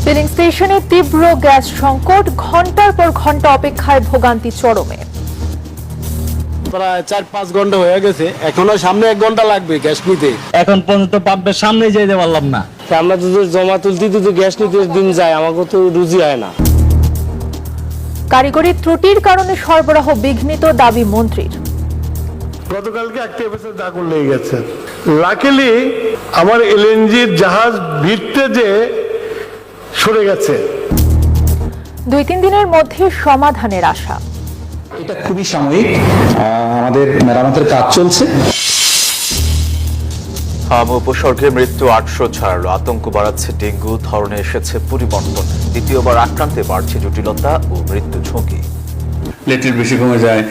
Feeling স্টেশনে তীব্র gas সংকট, ঘন্টার পর ঘন্টা অপেক্ষায় ভোগান্তি চরমে। প্রায় 4-5 ঘন্টা হয়ে গেছে, এখনো সামনে 1 ঘন্টা লাগবে গ্যাস নিতে। এখন পর্যন্ত পাম্পের সামনে যেতে পারলাম না। আমরা তো জমা তুলতে গ্যাস নিতে দিন যায়, আমাকে তো রুজি হয় না। কারিগরি ত্রুটির কারণে সরবরাহ বিঘ্নিত, দাবি মন্ত্রীর। গতকালকে একটা এপিসোড আগুন লেগে গেছে। লাকিলি আমার এলএনজির জাহাজ ভিড়তে যে সরে গেছে। 2-3 দিনের মধ্যে সমাধানের আশা। এটা খুবই সাময়িক, আমাদের মেরামতের কাজ চলছে। হাম উপসর্গে মৃত্যু 800 ছাড়ালো, আতঙ্ক বাড়াচ্ছে ডেঙ্গু, ধরনে এসেছে পরিবর্তন, দ্বিতীয়বার আক্রান্তে বাড়ছে জটিলতা ও মৃত্যু ঝুঁকি। প্লেটলেট বেশি কমে যায়,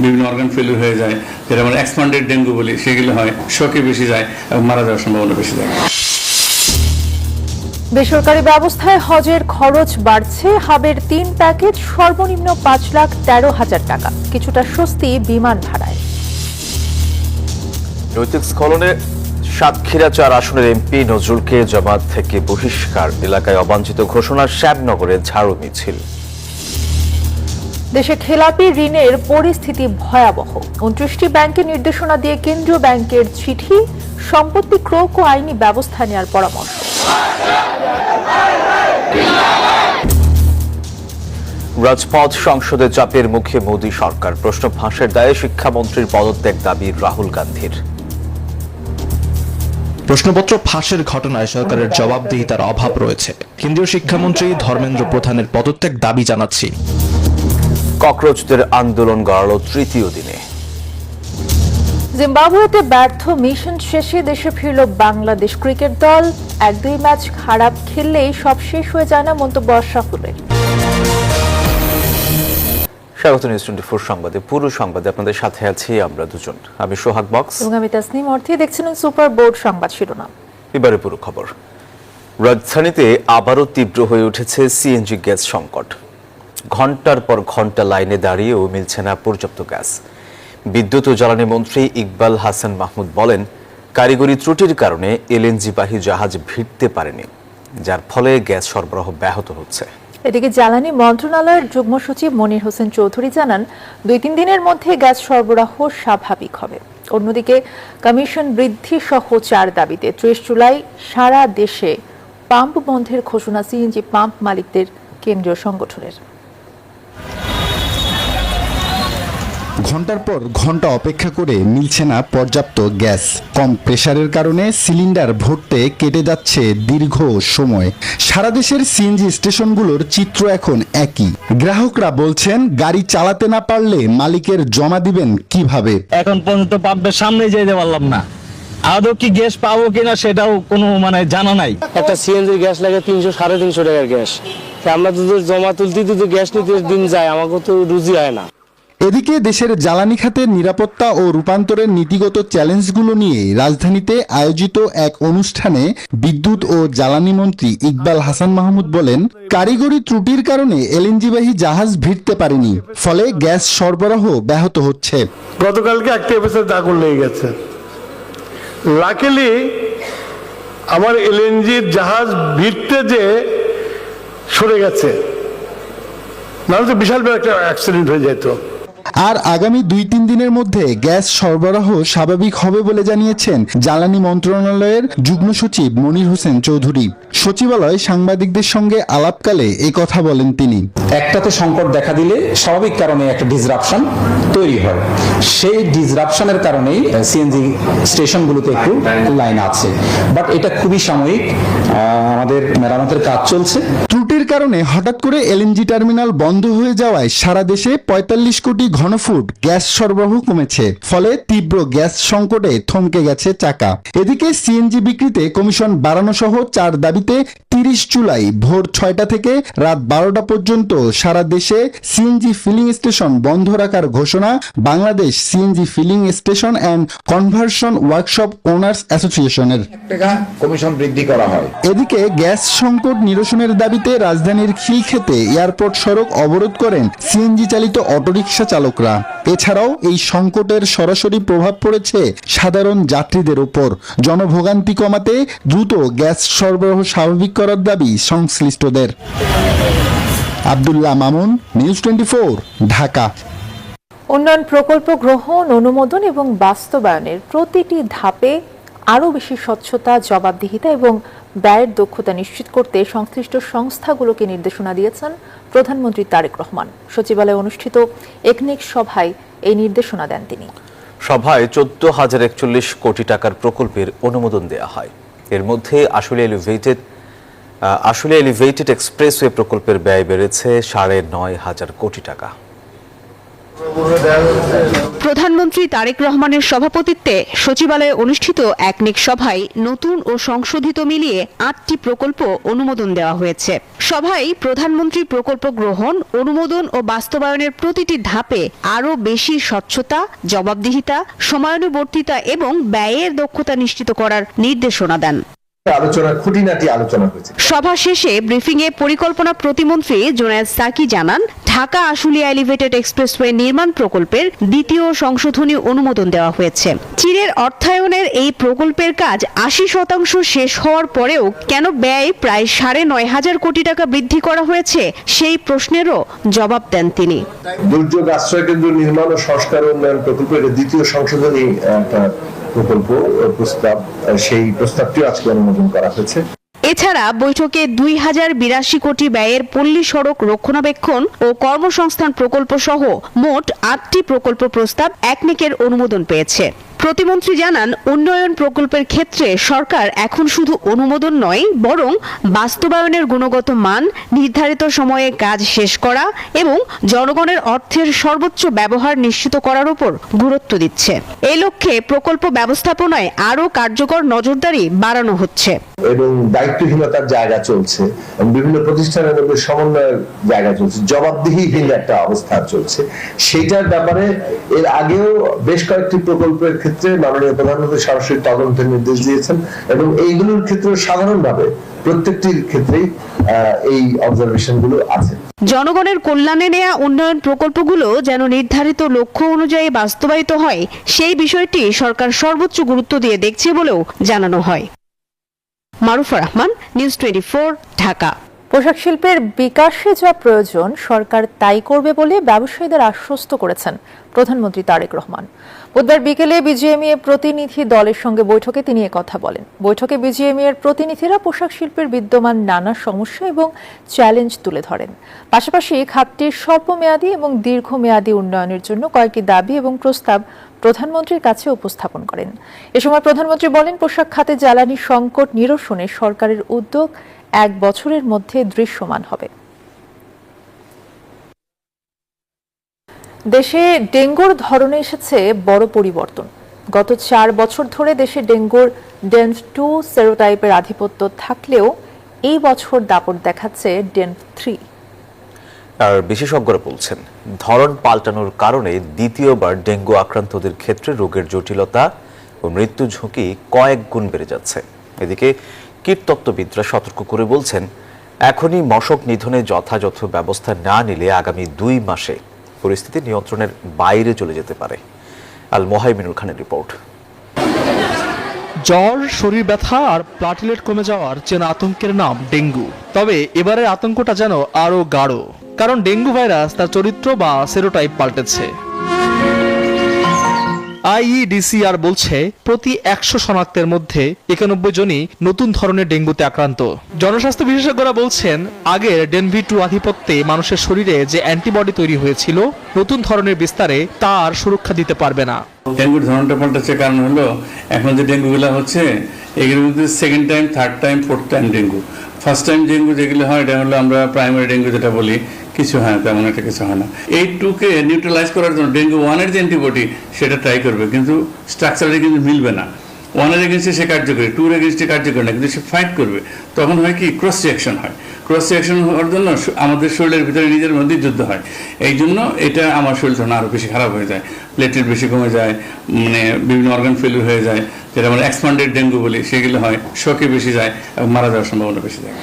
বিভিন্ন অর্গান ফেলিউর হয়ে যায়, যেটা আমরা এক্সপ্যান্ডেড ডেঙ্গু বলি, সেগুলো হয়, শকে বেশি যায় এবং মারা যাওয়ার সম্ভাবনা বেশি যায়। বেসরকারি ব্যবস্থায় হজের খরচ বাড়ছে, হাবের 3 প্যাকেজ সর্বনিম্ন 5,13,000 টাকা, কিছুটা স্বস্তি বিমান ভাড়ায়। নৈতিক স্খলনে সাতক্ষীরা 4 আসনের এমপি নজরুলকে জামায়াত থেকে বহিষ্কার, এলাকায় অবাঞ্ছিত ঘোষণা, শ্যামনগরে ঝাড়ু মিছিল। দেশে খেলাপি ঋণের পরিস্থিতি ভয়াবহ, 29টি ব্যাংকের নির্দেশনা দিয়ে কেন্দ্রীয় ব্যাংকের চিঠি, সম্পত্তি ক্রোক ও আইনি ব্যবস্থা নেওয়ার পরামর্শ। রাজপথ সংসদে চাপের মুখে মোদী সরকার, প্রশ্ন ফাঁসের দায়ে শিক্ষামন্ত্রীর পদত্যাগ দাবি রাহুল গান্ধীর। প্রশ্নপত্র ফাঁসের ঘটনায় সরকারের জবাবদিহিতার অভাব রয়েছে, কেন্দ্রীয় শিক্ষামন্ত্রী ধর্মেন্দ্র প্রধানের পদত্যাগ দাবি জানাচ্ছি। ককরোচদের আন্দোলন গড়ালো 3য় দিনে। জিম্বাবুয়েতে ব্যর্থ মিশন শেষে দেশে ফিরল বাংলাদেশ ক্রিকেট দল, 1-2 ম্যাচ খারাপ খেললেই সব শেষ হয়ে যায় না, মন্তব্য আশরাফুলের। স্বাগত নিউজ 24 সংবাদে। পুরো সংবাদে আপনাদের সাথে আছি আমরা দুজন, আমি সোহাগ বক্স এবং আমি তাসনিম অর্থী। দেখছেন সুপার বোর্ড সংবাদ শিরোনাম। এবারে পুরো খবর। রাজধানীতে আবারও তীব্র হয়ে উঠেছে সিএনজি গ্যাস সংকট, ঘন্টার পর ঘন্টা লাইনে দাঁড়িয়েও মিলছে না পর্যাপ্ত গ্যাস। বিদ্যুৎ ও জ্বালানি মন্ত্রী ইকবাল হাসান মাহমুদ বলেন, কারিগরি ত্রুটির কারণে এলএনজিবাহী জাহাজ ভিড়তে পারেনি, যার ফলে গ্যাস সরবরাহ ব্যাহত হচ্ছে। এদিকে জ্বালানি মন্ত্রণালয়ের যুগ্ম সচিব মনির হোসেন চৌধুরী জানান, 2-3 দিনের মধ্যে গ্যাস সরবরাহ স্বাভাবিক হবে। অন্যদিকে কমিশন বৃদ্ধি সহ 4 দাবিতে 30 জুলাই সারা দেশে পাম্প বন্ধের ঘোষণা সিএনজি পাম্প মালিকদের কেন্দ্রীয় সংগঠনের। ঘন্টার পর ঘন্টা অপেক্ষা করে মিলছে না পর্যাপ্ত গ্যাস, কম প্রেসারের কারণে সিলিন্ডার ভরতে কেটে যাচ্ছে দীর্ঘ সময়। সারা দেশের সিএনজি স্টেশনগুলোর চিত্র এখন একই। গ্রাহকরা বলছেন, গাড়ি চালাতে না পারলে মালিকের জমা দিবেন কিভাবে। এখন পর্যন্ত পাম্পের সামনে যেতে পারলাম না, আদৌ কি গ্যাস পাবো কিনা সেটাও কোনো জানা নাই। একটা সিএনজি গ্যাস লাগে 300-350 টাকার গ্যাস, আমরা তো জমা তুলতে গ্যাস নিতে দিন যায়, আমাকে তো রুজি হয় না। এদিকে দেশের জ্বালানি খাতের নিরাপত্তা ও রূপান্তরের নীতিগত চ্যালেঞ্জগুলো নিয়ে রাজধানীতে আয়োজিত এক অনুষ্ঠানে বিদ্যুৎ ও জ্বালানি মন্ত্রী ইকবাল হাসান মাহমুদ বলেন, কারিগরি ত্রুটির কারণে এলএনজিবাহী জাহাজ ভিড়তে পারেনি, ফলে গ্যাস সরবরাহ ব্যাহত হচ্ছে। গতকালকে একটা এপিসোড আগুন লেগে গেছে। লাকিলি আমার এলএনজির জাহাজ ভিড়তে যে সরে গেছে, নাহলে তো বিশাল বড় একটা অ্যাক্সিডেন্ট হয়ে যেত। আর আগামী 2-3 দিনের মধ্যে গ্যাস সরবরাহ স্বাভাবিক হবে বলে জানিয়েছেন জ্বালানি মন্ত্রণালয়ের যুগ্ম সচিব মনির হোসেন চৌধুরী। সচিবালয়ে সাংবাদিকদের সঙ্গে আলাপকালে এই কথা বলেন তিনি। একটাতে সংকট দেখা দিলে স্বাভাবিক কারণে একটা ডিসরাপশন তৈরি হয়, সেই ডিসরাপশনের কারণেই সিএনজি স্টেশনগুলোতে একটু লাইন আছে, বাট এটা খুবই সাময়িক, আমাদের মেরামতের কাজ চলছে। ত্রুটির কারণে হঠাৎ করে এলএনজি টার্মিনাল বন্ধ হয়ে যাওয়ায় সারা দেশে 45 কোটি ঘনফুট গ্যাস সরবরাহ কমেছে, ফলে তীব্র গ্যাস সংকটে থমকে গেছে চাকা। এদিকে সিএনজি বিক্রিতে কমিশন বাড়ানো সহ 4 দাবিতে 30 জুলাই ভোর 6টা থেকে রাত 12টা পর্যন্ত সারা দেশে সিএনজি ফিলিং স্টেশন বন্ধ রাখার ঘোষণা Bangladesh CNG filling station and conversion workshop owners অ্যাসোসিয়েশনের। কমিশন বৃদ্ধি করা হয়। এদিকে গ্যাস সংকট নিরসনের দাবিতে রাজধানীর খিলক্ষেতে এয়ারপোর্ট সড়ক অবরোধ করেন সিএনজি চালিত অটোরিকশা চালকরা। এছাড়াও এই সংকটের সরাসরি প্রভাব পড়েছে সাধারণ যাত্রীদের উপর। জনভোগান্তি কমাতে দ্রুত গ্যাস সরবরাহ স্বাভাবিক করার দাবি সংশ্লিষ্টদের। আব্দুল্লাহ মামুন, নিউজ 24, ঢাকা। উন্নয়ন প্রকল্প গ্রহণ, অনুমোদন এবং বাস্তবায়নের প্রতিটি ধাপে আরও বেশি স্বচ্ছতা, জবাবদিহিতা এবং ব্যয়ের দক্ষতা নিশ্চিত করতে সংশ্লিষ্ট সংস্থাগুলোকে নির্দেশনা দিয়েছেন প্রধানমন্ত্রী তারেক রহমান। সচিবালয়ে অনুষ্ঠিত একনেক সভায় এই নির্দেশনা দেন তিনি। সভায় 14,041 কোটি টাকার প্রকল্পের অনুমোদন দেওয়া হয়। এর মধ্যে আশুলিয়া এলিভেটেড এক্সপ্রেসওয়ে প্রকল্পের ব্যয় বেড়েছে 9,500 কোটি টাকা। প্রধানমন্ত্রী তারেক রহমানের সভাপতিত্বে সচিবালয়ে অনুষ্ঠিত একনেক সভায় নতুন ও সংশোধিত মিলিয়ে 8টি প্রকল্প অনুমোদন দেওয়া হয়েছে। সভায় প্রধানমন্ত্রী প্রকল্প গ্রহণ, অনুমোদন ও বাস্তবায়নের প্রতিটি ধাপে আরও বেশি স্বচ্ছতা, জবাবদিহিতা, সময়ানুবর্তিতা এবং ব্যয়ের দক্ষতা নিশ্চিত করার নির্দেশনা দেন। খুঁটিনাটি আলোচনা হয়েছে। সভা শেষে ব্রিফিংয়ে পরিকল্পনা প্রতিমন্ত্রী জোনায়েদ সাকি জানান, ঢাকা আশুলিয়া এলিভেটেড এক্সপ্রেসওয়ে নির্মাণ প্রকল্পের দ্বিতীয় সংশোধনী অনুমোদন দেওয়া হয়েছে। চীনের অর্থায়নের এই প্রকল্পের কাজ 80% শেষ হওয়ার পরেও কেন ব্যয় প্রায় 9,500 কোটি টাকা বৃদ্ধি করা হয়েছে সেই প্রশ্নেরও জবাব দেন তিনি। দুর্যোগ আশ্রয় কেন্দ্র নির্মাণ ও সংস্কার উন্নয়ন প্রকল্পের দ্বিতীয় সংশোধনী একটা প্রকল্প প্রস্তাব, সেই প্রস্তাবটিও আজকে অনুমোদন করা হয়েছে। এছাড়া বৈঠকে 2,082 কোটি ব্যয়ের পল্লী সড়ক রক্ষণাবেক্ষণ ও কর্মসংস্থান প্রকল্প সহ মোট 8টি প্রকল্প প্রস্তাব একনেকের অনুমোদন পেয়েছে। প্রতিমন্ত্রী জানান, উন্নয়ন প্রকল্পের ক্ষেত্রে সরকার এখন শুধু অনুমোদন নয়, বরং বাস্তবায়নের গুণগত মান, নির্ধারিত সময়ে কাজ শেষ করা এবং জনগণের অর্থের সর্বোচ্চ ব্যবহার নিশ্চিত করার উপর গুরুত্ব দিচ্ছে। এই লক্ষ্যে প্রকল্প ব্যবস্থাপনায় আরও কার্যকর নজরদারি বাড়ানো হচ্ছে এবং দায়িত্বহীনতার জায়গা চলছে, বিভিন্ন প্রতিষ্ঠানের মধ্যে সমন্বয়ের জায়গা চলছে, জবাবদিহিহীন একটা অবস্থা চলছে। সেইটার ব্যাপারে এর আগেও বেশ কয়েকটি প্রকল্পের ক্ষেত্রে মাননীয় প্রধানমন্ত্রী সরাসরি তদন্তের নির্দেশ দিয়েছেন এবং এইগুলোর ক্ষেত্রে সাধারণভাবে প্রত্যেকটির ক্ষেত্রেই এই অবজারভেশনগুলো আছে। জনগণের কল্যাণে নেয়া উন্নয়ন প্রকল্পগুলো যেন নির্ধারিত লক্ষ্য অনুযায়ী বাস্তবায়িত হয়, সেই বিষয়টি সরকার সর্বোচ্চ গুরুত্ব দিয়ে দেখছে বলেও জানানো হয়। মারুফা রহমান, নিউজ 24, ঢাকা। পোশাক শিল্পের বিকাশে যা প্রয়োজন সরকার তাই করবে বলে ব্যবসায়ীদের আশ্বস্ত করেছেন প্রধানমন্ত্রী তারেক রহমান। বুধবার বিকেলে বিজিএমইএ প্রতিনিধি দলের সঙ্গে বৈঠকে তিনি একথা বলেন। বৈঠকে বিজিএমইএর প্রতিনিধিরা পোশাক শিল্পের বিদ্যমান নানা সমস্যা এবং চ্যালেঞ্জ তুলে ধরেন। পাশাপাশি খাতটির স্বল্পমেয়াদী এবং দীর্ঘমেয়াদী উন্নয়নের জন্য কয়েকটি দাবি এবং প্রস্তাব প্রধানমন্ত্রীর কাছে উপস্থাপন করেন। এ সময় প্রধানমন্ত্রী বলেন, পোশাক খাতে জ্বালানি সংকট নিরসনে সরকারের উদ্যোগ 1 বছরের মধ্যে দৃশ্যমান হবে। দেশে ডেঙ্গুর ধরনে এসেছে বড় পরিবর্তন। গত 4 বছর ধরে দেশে ডেঙ্গুর ডেন্ভ 2 সেরোটাইপের আধিপত্য থাকলেও এই বছর দাপট দেখাচ্ছে ডেন্ভ 3। আর বিশেষজ্ঞরা বলছেন, ধরন পাল্টানোর কারণে দ্বিতীয়বার ডেঙ্গু আক্রান্তদের ক্ষেত্রে রোগের জটিলতা ও মৃত্যু ঝুঁকি কয়েক গুণ বেড়ে যাচ্ছে। এদিকে কীটতত্ত্ববিদরা সতর্ক করে বলছেন, এখনই মশক নিধনে যথাযথ ব্যবস্থা না নিলে আগামী 2 মাসে পরিস্থিতি নিয়ন্ত্রণের বাইরে চলে যেতে পারে। আল মোহাইমিনুল খানের রিপোর্ট। জ্বর, শরীর ব্যথা আর প্লাটিলেট কমে যাওয়ার চেনা আতঙ্কের নাম ডেঙ্গু। তবে এবারের আতঙ্কটা যেন আরো গাঢ়, কারণ ডেঙ্গু ভাইরাস তার চরিত্র বা সেরোটাইপ পাল্টেছে। আইইডিসিআর বলছে, প্রতি 100 শনাক্তের মধ্যে 91 জনই নতুন ধরনের ডেঙ্গুতে আক্রান্ত। জনস্বাস্থ্য বিশেষজ্ঞরা বলছেন, আগের ডেনভি 2 আধিপত্যে মানুষের শরীরে যে অ্যান্টিবডি তৈরি হয়েছিল, নতুন ধরনের বিস্তারে তা আর সুরক্ষা দিতে পারবে না। ডেঙ্গুর ধরনটা পাল্টাচ্ছে, কারণ হলো এখন যে ডেঙ্গুগুলো হচ্ছে এগুলোর মধ্যে second time, third time, fourth time dengue. First time dengue যেগুলো হয় এটা হলো আমরা প্রাইমারি ডেঙ্গু যেটা বলি, কিছু হয় না, তেমন একটা কিছু হয় না। এই 2কে নিউট্রালাইজ করার জন্য ডেঙ্গু 1-এর যে অ্যান্টিবডি সেটা ট্রাই করবে, কিন্তু স্ট্রাকচারে কিন্তু মিলবে না। 1-এর এগেনস্টে সে কার্যকরী, 2-এর এগেনস্টে কার্যকরী না, কিন্তু সে ফাইট করবে। তখন হয় কি, ক্রস রিঅ্যাকশন হয়। ক্রস রিঅ্যাকশন হওয়ার জন্য আমাদের শরীরের ভিতরে নিজের মধ্যে যুদ্ধ হয়। এই জন্য এটা আমার শরীর তখন আরও বেশি খারাপ হয়ে যায়, প্লেটলেট বেশি কমে যায়, মানে বিভিন্ন অর্গান ফেলিউর হয়ে যায়, যেটা আমরা এক্সপ্যান্ডেড ডেঙ্গু বলি, সেগুলো হয়, শকে বেশি যায় এবং মারা যাওয়ার সম্ভাবনা বেশি যায়।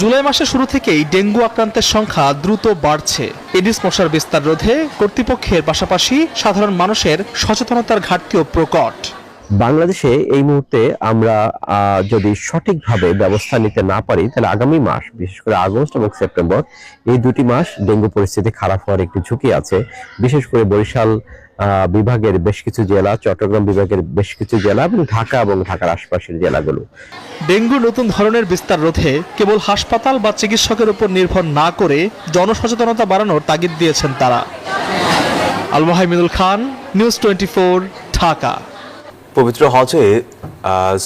জুলাই মাসের শুরু থেকেই ডেঙ্গু আক্রান্তের সংখ্যা দ্রুত বাড়ছে। এডিস মশার বিস্তার রোধে কর্তৃপক্ষের পাশাপাশি সাধারণ মানুষের সচেতনতার ঘাটতিও প্রকট। বাংলাদেশে এই মুহূর্তে আমরা যদি সঠিকভাবে ব্যবস্থা নিতে না পারি তাহলে আগামী মাস, বিশেষ করে আগস্ট এবং সেপ্টেম্বর, এই দুটি মাস ডেঙ্গু পরিস্থিতি খারাপ হওয়ার একটি ঝুঁকি আছে। বিশেষ করে বরিশাল বিভাগের বেশ কিছু জেলা, চট্টগ্রাম বিভাগের বেশ কিছু জেলা এবং ঢাকা এবং ঢাকার আশপাশের জেলাগুলো। ডেঙ্গু নতুন ধরনের বিস্তার রোধে কেবল হাসপাতাল বা চিকিৎসকের উপর নির্ভর না করে জনসচেতনতা বাড়ানোর তাগিদ দিয়েছেন তারা। আল মোহাইমিনুল খান, নিউজ 24, ঢাকা। পবিত্র হজে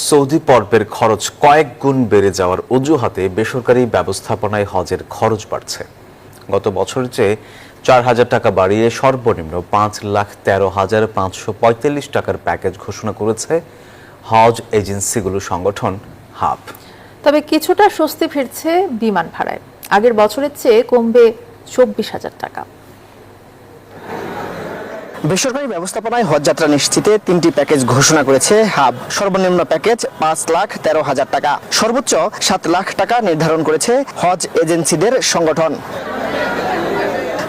সৌদি পর্বের খরচ কয়েক গুণ বেড়ে যাওয়ার অজুহাতে বেসরকারি ব্যবস্থাপনায় হজের খরচ বাড়ছে। গত বছরের চেয়ে 4,000 টাকা বাড়িয়ে সর্বনিম্ন 5,13,545 টাকার প্যাকেজ ঘোষণা করেছে হজ এজেন্সিগুলোর সংগঠন হাব। তবে কিছুটা স্বস্তি ফিরছে বিমান ভাড়ায়, আগের বছরের চেয়ে কমবে 24,000 টাকা। বেসরকারি ব্যবস্থাপনায় হজ যাত্রা নিশ্চিতে 3টি প্যাকেজ ঘোষণা করেছে হাব। সর্বনিম্ন প্যাকেজ 5,13,000 টাকা, সর্বোচ্চ 7 লাখ টাকা নির্ধারণ করেছে হজ এজেন্সিদের সংগঠন।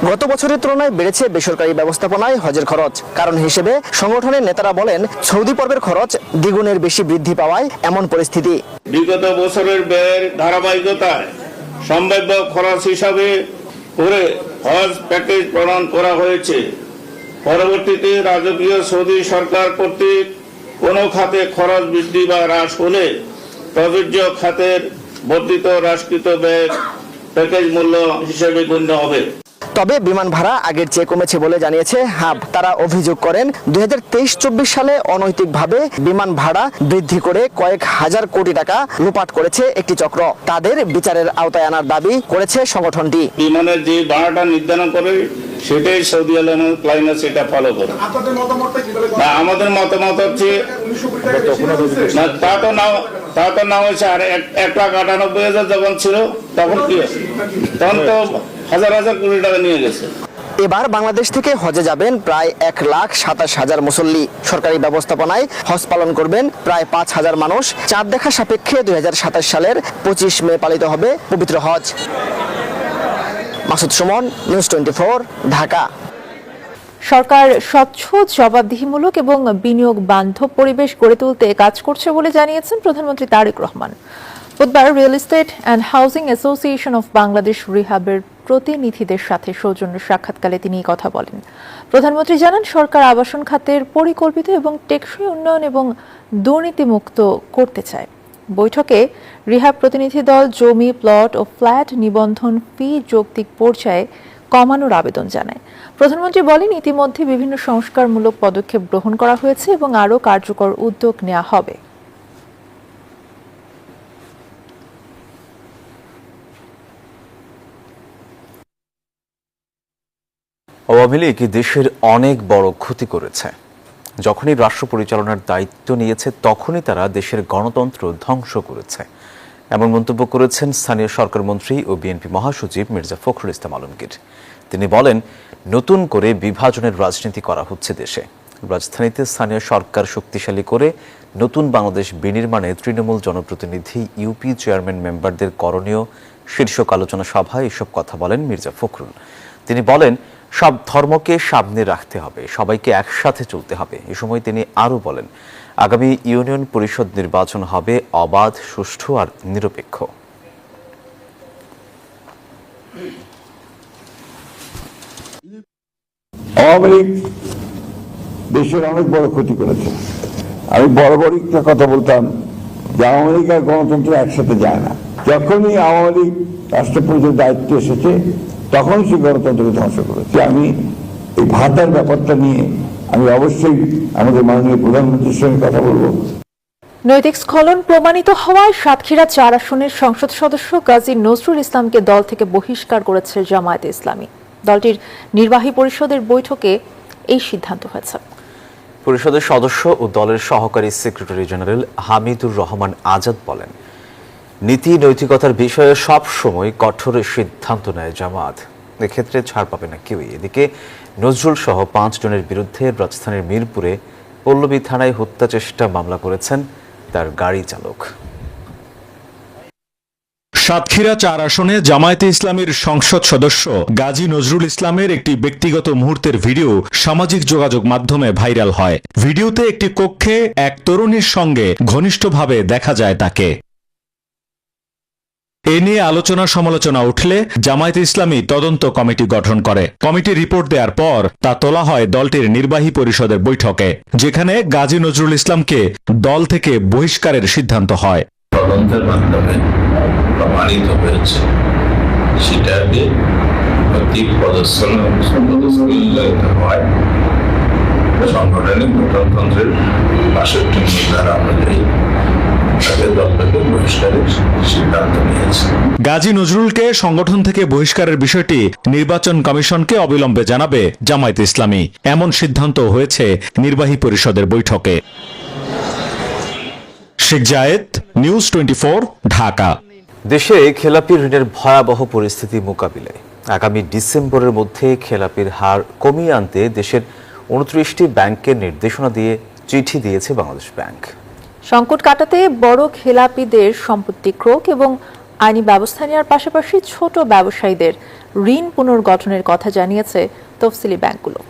গত বছরের তুলনায় বেড়েছে বেসরকারি ব্যবস্থাপনায় হজের খরচ। কারণ হিসেবে সংগঠনের নেতারা বলেন, সৌদি পর্বের খরচ দ্বিগুণের বেশি বৃদ্ধি পাওয়ায় এমন পরিস্থিতি। বিগত বছরের ব্যয়ের ধারাবাহিকতায় সম্ভাব্য খরচ হিসাবে করে হজ প্যাকেজ প্রণয়ন করা হয়েছে। পরবর্তীতে রাজকীয় সৌদি সরকার কর্তৃক কোনো খাতে খরচ বৃদ্ধি বা হ্রাস হলে প্রযোজ্য খাতের বর্ধিত হ্রাসকৃত ব্যয় প্যাকেজ মূল্য হিসেবে গণ্য হবে। তবে বিমান ভাড়া আগের চেয়ে কমেছে বলে জানিয়েছে হাব। তারা অভিযোগ করেন, 2023-24 সালে অনৈতিকভাবে বিমান ভাড়া বৃদ্ধি করে কয়েক হাজার কোটি টাকা লুপাট করেছে একটি চক্র। তাদের বিচারের আওতায় আনার দাবি করেছে সংগঠনটি। বিমানের যে ভাড়াটা নির্ধারণ করে সেটাই সৌদি আরব সেটা ফলো করে। আমাদের মতামত হচ্ছে তা তো না হয়েছে। আর 1,98,000 যখন ছিল তখন কি হয়েছে? তখন তো হাজার হাজার কোটি টাকা নিয়ে গেছে। এবার বাংলাদেশ থেকে হজে যাবেন প্রায় 1,27,000 মুসল্লি। সরকারি ব্যবস্থাপনায় হজ পালন করবেন প্রায় 5,000 মানুষ। চাঁদ দেখা সাপেক্ষে 2027 সালের 25 মে পালিত হবে পবিত্র হজ। মাসুদ সুমন, নিউজ 24, ঢাকা। সরকার স্বচ্ছ, জবাবদিহিমূলক এবং বিনিয়োগ বান্ধব পরিবেশ গড়ে তুলতে কাজ করছে বলে জানিয়েছেন প্রধানমন্ত্রী তারেক রহমান। বুধবার real estate and housing association of Bangladesh রিহাবের প্রতিনিধিদের সাথে সৌজন্য সাক্ষাৎকালে তিনি এই কথা বলেন। প্রধানমন্ত্রী জানান, সরকার আবাসন খাতের পরিকল্পিত এবং টেকসই উন্নয়ন এবং দুর্নীতিমুক্ত করতে চায়। বৈঠকে রিহাব প্রতিনিধি দল জমি, প্লট ও ফ্ল্যাট নিবন্ধন ফি যৌক্তিক পর্যায়ে কমানোর আবেদন জানায়। প্রধানমন্ত্রী বলেন, ইতিমধ্যে বিভিন্ন সংস্কারমূলক পদক্ষেপ গ্রহণ করা হয়েছে এবং আরও কার্যকর উদ্যোগ নেওয়া হবে। আওয়ামী লীগ দেশের অনেক বড় ক্ষতি করেছে। যখনই রাষ্ট্র পরিচালনার দায়িত্ব নিয়েছে তখনই তারা দেশের গণতন্ত্র ধ্বংস করেছে, এমন মন্তব্য করেছেন স্থানীয় সরকার মন্ত্রী ও বিএনপি মহাসচিব মির্জা ফখরুল ইসলাম আলমগীর। তিনি বলেন, নতুন করে বিভাজনের রাজনীতি করা হচ্ছে দেশে। রাজধানীতে স্থানীয় সরকার শক্তিশালী করে নতুন বাংলাদেশ বিনির্মাণে তৃণমূল জনপ্রতিনিধি, ইউপি চেয়ারম্যান মেম্বারদের করণীয় শীর্ষক আলোচনা সভায় এসব কথা বলেন মির্জা ফখরুল। তিনি বলেন, সব ধর্মকে সামনে রাখতে হবে, সবাইকে একসাথে চলতে হবে। এ সময় তিনি আরও বলেন, আগামী ইউনিয়ন পরিষদ নির্বাচন হবে অবাধ, সুষ্ঠু আর নিরপেক্ষ। আওয়ামী লীগ দেশের অনেক বড় ক্ষতি করেছে। আমি বরাবরই একটা কথা বলতাম যে আওয়ামী লীগ আর গণতন্ত্র একসাথে যায় না। যখনই আওয়ামী লীগ রাষ্ট্র পরিষদের দায়িত্ব এসেছে তখন সে গণতন্ত্রকে ধ্বংস করেছে। আমি এই ভাতার ব্যাপারটা নিয়ে আমি অবশ্যই আমাদের মাননীয় প্রধানমন্ত্রীর সঙ্গে কথা বলবো। নৈতিক স্খলন প্রমাণিত হওয়ায় সাতক্ষীরা 4 আসনের সংসদ সদস্য গাজী নজরুল ইসলামকে দল থেকে বহিষ্কার করেছে জামায়াতে ইসলামী। দলটির নির্বাহী পরিষদের বৈঠকে এই সিদ্ধান্ত হয়েছে। পরিষদের সদস্য ও দলের সহকারী সেক্রেটারি জেনারেল হামিদুর রহমান আজাদ বলেন, নীতি নৈতিকতার বিষয়ে সব সময় কঠোর সিদ্ধান্ত নেয় জামাত, এক্ষেত্রে ছাড় পাবে না কেউই। এদিকে নজরুল সহ 5 জনের বিরুদ্ধে রাজধানীর মিরপুরে পল্লবী থানায় হত্যা চেষ্টা মামলা করেছেন তার গাড়ি চালক। সাতক্ষীরা 4 আসনে জামায়াতে ইসলামীর সংসদ সদস্য গাজী নজরুল ইসলামের একটি ব্যক্তিগত মুহূর্তের ভিডিও সামাজিক যোগাযোগ মাধ্যমে ভাইরাল হয়। ভিডিওতে একটি কক্ষে এক তরুণীর সঙ্গে ঘনিষ্ঠভাবে দেখা যায় তাকে। এ নিয়ে আলোচনা সমালোচনা উঠলে জামায়াতে ইসলামী তদন্ত কমিটি গঠন করে। কমিটি রিপোর্ট দেওয়ার পর তা তোলা হয় দলটির নির্বাহী পরিষদের বৈঠকে, যেখানে গাজী নজরুল ইসলামকে দল থেকে বহিষ্কারের সিদ্ধান্ত হয়। তদন্তের মাধ্যমে প্রমাণিত হয়েছে সেটাকে প্রতীক প্রদর্শন হয় সাংগঠনিক গঠনতন্ত্রের ৬২ ধারা অনুযায়ী তাদের দল থেকে বহিষ্কারের সিদ্ধান্ত নিয়েছে। গাজী নজরুলকে সংগঠন থেকে বহিষ্কারের বিষয়টি নির্বাচন কমিশনকে অবিলম্বে জানাবে জামায়াতে ইসলামী। এমন সিদ্ধান্ত হয়েছে নির্বাহী পরিষদের বৈঠকে। শেখ জায়েদ, নিউজ 24, ঢাকা। দেশে খেলাপি ঋণের ভয়াবহ পরিস্থিতি মোকাবিলায় আগামী ডিসেম্বরের মধ্যে খেলাপির হার কমিয়ে আনতে দেশের 29টি ব্যাংককে নির্দেশনা দিয়ে চিঠি দিয়েছে বাংলাদেশ ব্যাংক। সংকট কাটাতে বড় খেলাপিদের সম্পত্তি ক্রোক এবং আইনি ব্যবস্থা নেওয়ার পাশাপাশি ছোট ব্যবসায়ীদের ঋণ পুনর্গঠনের কথা জানিয়েছে তফসিলি ব্যাংকগুলো।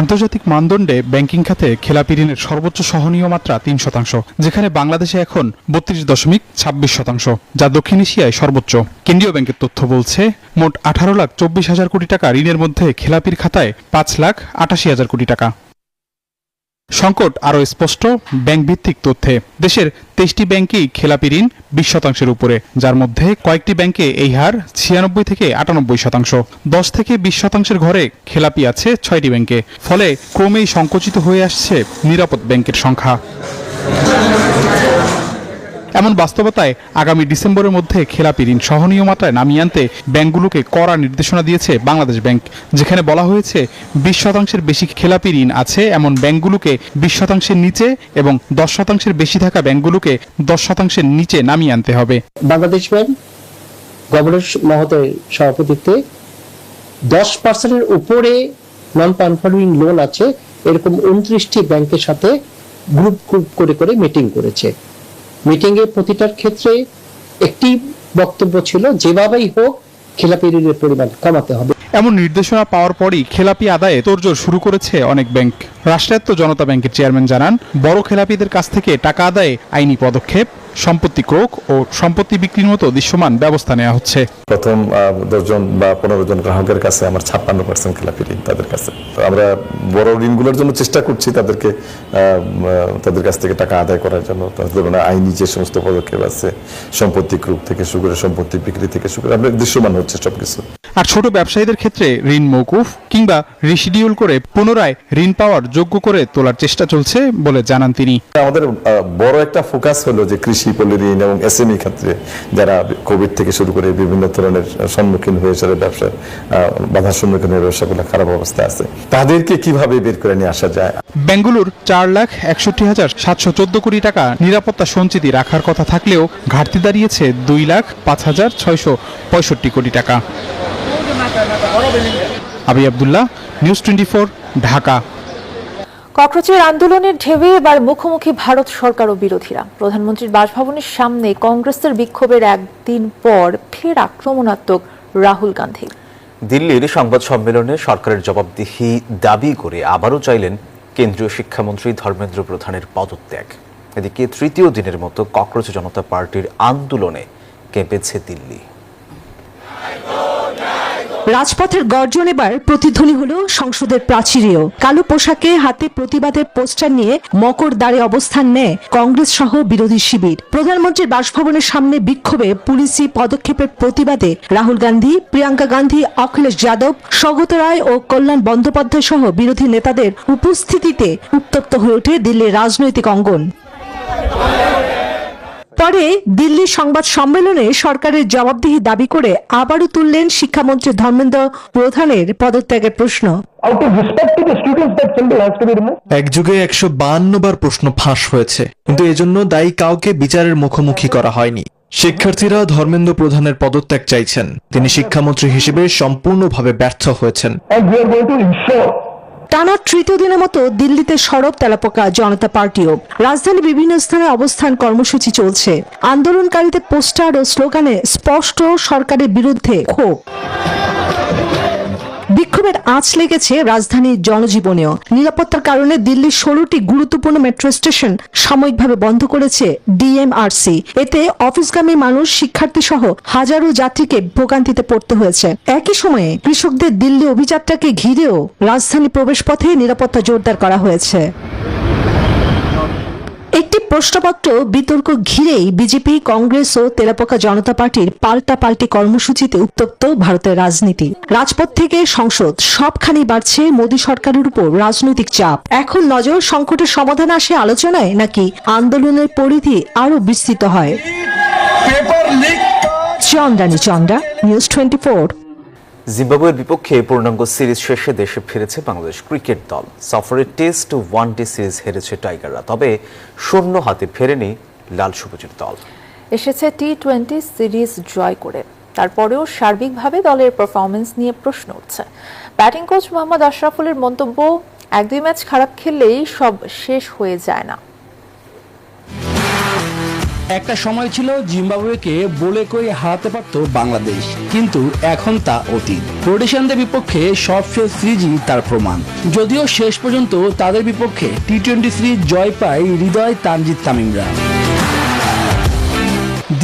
আন্তর্জাতিক মানদণ্ডে ব্যাংকিং খাতে খেলাপি ঋণের সর্বোচ্চ সহনীয় মাত্রা 3%, যেখানে বাংলাদেশে এখন 32.26%, যা দক্ষিণ এশিয়ায় সর্বোচ্চ। কেন্দ্রীয় ব্যাংকের তথ্য বলছে মোট 18,24,000 কোটি টাকা ঋণের মধ্যে খেলাপির খাতায় 5,88,000 কোটি টাকা। সংকট আরও স্পষ্ট ব্যাংক ভিত্তিক তথ্যে। দেশের 23টি ব্যাংকেই খেলাপি ঋণ 20% উপরে, যার মধ্যে কয়েকটি ব্যাংকে এই হার 96 থেকে 98%। 10 থেকে 20% ঘরে খেলাপি আছে 6টি ব্যাংকে। ফলে ক্রমেই সংকুচিত হয়ে আসছে নিরাপদ ব্যাংকের সংখ্যা। এমন বাস্তবতায় আগামী ডিসেম্বরের মধ্যে খেলাপি ঋণ সহনীয় মাত্রায় নামিয়ে আনতে ব্যাংকগুলোকে কড়া নির্দেশনা দিয়েছে বাংলাদেশ ব্যাংক, যেখানে বলা হয়েছে 20% বেশি খেলাপি ঋণ আছে এমন ব্যাংকগুলোকে 20% নিচে এবং 10% বেশি থাকা ব্যাংকগুলোকে 10% নিচে নামিয়ে আনতে হবে। বাংলাদেশ ব্যাংক গভর্নর মহোদয়ের সভাপতিত্বে 10% উপরে নন পারফর্মিং লোন আছে এরকম 29টি ব্যাংকের সাথে গ্রুপ করে মিটিং করেছে। মিটিংয়ে প্রতিটার ক্ষেত্রে একটি বক্তব্য ছিল যেভাবেই হোক খেলাপি ঋণের পরিমাণ কমাতে হবে। এমন নির্দেশনা পাওয়ার পরই খেলাপি আদায়ে তোড়জোড় শুরু করেছে অনেক ব্যাংক। রাষ্ট্রায়ত্ত জনতা ব্যাংকের চেয়ারম্যান জানান, বড় খেলাপিদের কাছ থেকে টাকা আদায়ে আইনি পদক্ষেপ, সম্পত্তি ক্রোক ও সম্পত্তি বিক্রির মতো দৃশ্যমান ব্যবস্থা নেওয়া হচ্ছে। প্রথম 10 জন বা 15 জন গ্রাহকের কাছে আমার 56% খেলাপি ঋণ তাদের কাছে। আমরা বড় ঋণগুলোর জন্য চেষ্টা করছি তাদেরকে তাদের কাছ থেকে টাকা আদায় করার জন্য। তাদের আইনি যে সমস্ত পদক্ষেপ আছে, সম্পত্তি ক্রোক থেকে শুরু করে সম্পত্তি বিক্রি থেকে শুরু করে আমরা দৃশ্যমান হচ্ছে সবকিছু। আর ছোট ব্যবসায়ীদের ক্ষেত্রে ঋণ মওকুফ কিংবা রিশিডিউল করে পুনরায় ঋণ পাওয়ার যোগ্য করে তোলার চেষ্টা চলছে বলে জানান তিনি। আমাদের বড় একটা ফোকাস হলো যে কৃষি, পল্লী ঋণ এবং এসএমই ক্ষেত্রে যারা কোভিড থেকে শুরু করে বিভিন্ন ধরনের সম্মুখীন হয়েছে, ব্যবসার বাধার সম্মুখীন হয়ে ব্যবসাগুলো খারাপ অবস্থা আছে, তাদেরকে কিভাবে বের করে নিয়ে আসা যায়। বেঙ্গুলুর 4,61,714 কোটি টাকা নিরাপত্তা সঞ্চিতি রাখার কথা থাকলেও ঘাটতি দাঁড়িয়েছে 2,05,665 কোটি টাকা। আবি আব্দুল্লাহ, নিউজ 24, ঢাকা। ককরোচের আন্দোলনের ঢেউয়ে এবার মুখোমুখি ভারত সরকার ও বিরোধীরা। প্রধানমন্ত্রীর বাসভবনের সামনে কংগ্রেসের বিক্ষোভের একদিন পর ফের আক্রমণাত্মক রাহুল গান্ধী। দিল্লির সংবাদ সম্মেলনে সরকারের জবাবদিহি দাবি করে আবারও চাইলেন কেন্দ্রীয় শিক্ষামন্ত্রী ধর্মেন্দ্র প্রধানের পদত্যাগ। এদিকে তৃতীয় দিনের মতো ককরোচ জনতা পার্টির আন্দোলনে কেঁপেছে দিল্লি। রাজপথের গর্জন এবার প্রতিধ্বনি হলো সংসদের প্রাচীরেও। কালো পোশাকে হাতে প্রতিবাদের পোস্টার নিয়ে মকর দ্বারে অবস্থান নেয় কংগ্রেস সহ বিরোধী শিবির। প্রধানমন্ত্রীর বাসভবনের সামনে বিক্ষোভে পুলিশি পদক্ষেপের প্রতিবাদে রাহুল গান্ধী, প্রিয়াঙ্কা গান্ধী, অখিলেশ যাদব, স্বগত রায় ও কল্যাণ বন্দ্যোপাধ্যায় সহ বিরোধী নেতাদের উপস্থিতিতে উত্তপ্ত হয়ে ওঠে দিল্লির রাজনৈতিক অঙ্গন। পরে দিল্লির সংবাদ সম্মেলনে সরকারের জবাবদিহি দাবি করে আবারও তুললেন শিক্ষামন্ত্রী ধর্মেন্দ্র প্রধানের পদত্যাগের প্রশ্ন। একযুগে 152 বার প্রশ্ন ফাঁস হয়েছে, কিন্তু এজন্য দায়ী কাউকে বিচারের মুখোমুখি করা হয়নি। শিক্ষার্থীরা ধর্মেন্দ্র প্রধানের পদত্যাগ চাইছেন। তিনি শিক্ষামন্ত্রী হিসেবে সম্পূর্ণভাবে ব্যর্থ হয়েছেন। টানা তৃতীয় দিনের মতো দিল্লিতে সরব তেলাপোকা জনতা পার্টিও। রাজধানীর বিভিন্ন স্থানে অবস্থান কর্মসূচি চলছে। আন্দোলনকারীদের পোস্টার ও স্লোগানে স্পষ্ট সরকারের বিরুদ্ধে ক্ষোভ। বিক্ষোভের আঁচ লেগেছে রাজধানীর জনজীবনেও। নিরাপত্তার কারণে দিল্লির 16টি গুরুত্বপূর্ণ মেট্রো স্টেশন সাময়িকভাবে বন্ধ করেছে ডিএমআরসি। এতে অফিসগামী মানুষ, শিক্ষার্থী সহ হাজারো যাত্রীকে ভোগান্তিতে পড়তে হয়েছে। একই সময়ে কৃষকদের দিল্লি অভিযাত্রাকে ঘিরেও রাজধানী প্রবেশপথে নিরাপত্তা জোরদার করা হয়েছে। একটি প্রশ্নপত্র বিতর্ক ঘিরেই বিজেপি, কংগ্রেস ও তেলাপোকা জনতা পার্টির পাল্টাপাল্টি কর্মসূচিতে উত্তপ্ত ভারতের রাজনীতি। রাজপথ থেকে সংসদ সবখানেই বাড়ছে মোদী সরকারের উপর রাজনৈতিক চাপ। এখন নজর সংকটের সমাধান আসে আলোচনায়, নাকি আন্দোলনের পরিধি আরো বিস্তৃত হয়। চন্দ্রানী চন্দ্রা, নিউজ 24। জিম্বাবুয়ের বিপক্ষে পূর্ণাঙ্গ সিরিজ শেষে দেশে ফিরেছে বাংলাদেশ ক্রিকেট দল। সফরের টেস্ট ও ওয়ানডে সিরিজ হেরেছে টাইগাররা, তবে শূন্য হাতে ফেরেনি লাল সবুজের দল। এসেছে টি-20 সিরিজ জয় করে। তারপরেও সার্বিকভাবে দলের পারফরমেন্স নিয়ে প্রশ্ন উঠছে। ব্যাটিং কোচ মোহাম্মদ আশরাফুলের মন্তব্য, 1-2 ম্যাচ খারাপ খেললেই সব শেষ হয়ে যায় না। একটা সময় ছিল জিম্বাবুয়েকে বলে কই হারাতে পারত বাংলাদেশ, কিন্তু এখন তা অতীত। রোডেশিয়ানদের বিপক্ষে সবশেষ সিরিজই তার প্রমাণ। যদিও শেষ পর্যন্ত তাদের বিপক্ষে টি-20 সিরিজ জয় পায় হৃদয় তানজিদ তামিমরা।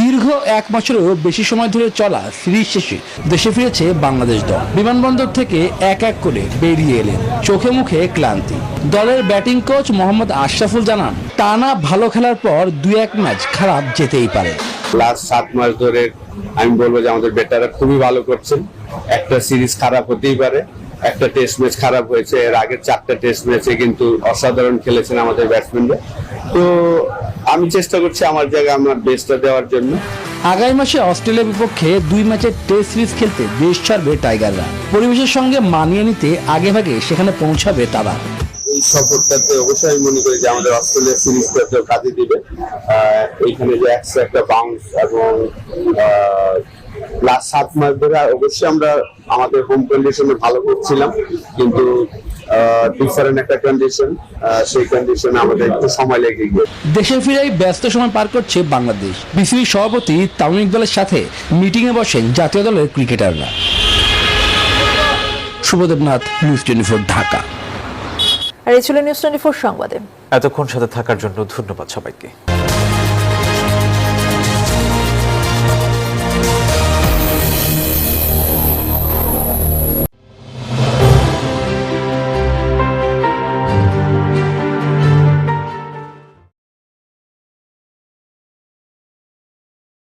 দীর্ঘ 1 বছরেরও বেশি সময় ধরে চলা সিরিজ শেষে দেশে ফিরেছে বাংলাদেশ দল। বিমানবন্দর থেকে এক এক করে বেরিয়ে এলেন, চোখে মুখে ক্লান্তি। দলের ব্যাটিং কোচ মোহাম্মদ আশরাফুল জানান, টানা ভালো খেলার পর 2-1 ম্যাচ খারাপ যেতেই পারে। লাস্ট 7 মাস ধরে আমি বলবো যে আমাদের ব্যাটাররা খুবই ভালো করছেন। একটা সিরিজ খারাপ হতেই পারে, একটা টেস্ট ম্যাচ খারাপ হয়েছে, এর আগের 4টা টেস্ট ম্যাচে কিন্তু অসাধারণ খেলেছেন আমাদের ব্যাটসম্যানরা। তো আমি চেষ্টা করছি আমার জায়গায় আমার বেস্টটা দেওয়ার জন্য। আগামী মাসে অস্ট্রেলিয়ার বিপক্ষে 2 ম্যাচের টেস্ট সিরিজ খেলতে দেশ ছাড়বে টাইগাররা। পরিবেশের সঙ্গে মানিয়ে নিতে আগেভাগে সেখানে পৌঁছাবে তারা। এই সফরটাতে অবশ্যই আমি মনে করি যে আমাদের অস্ট্রেলিয়া সিরিজটাতেও কাজে দিবে। এইখানে যে একটা বাউন্স এবং লাস্ট 7 মাস ধরে অবশ্যই আমরা আমাদের হোম কন্ডিশনে ভালো করছিলাম, কিন্তু ডিফারেন্ট একটা কন্ডিশন, সেই কন্ডিশনে আমাদের একটু সময় লেগে গিয়েছে। দেশে ফিরেই ব্যস্ত সময় পার করছে বাংলাদেশ। বিসিবি সভাপতি তামিম ইকবালের সাথে মিটিংয়ে বসেন জাতীয় দলের ক্রিকেটাররা। শুভদেবনাথ, নিউজ 24 ঢাকা। আর এই ছিল নিউজ 24 সংবাদে। এতক্ষণ সাথে থাকার জন্য ধন্যবাদ সবাইকে।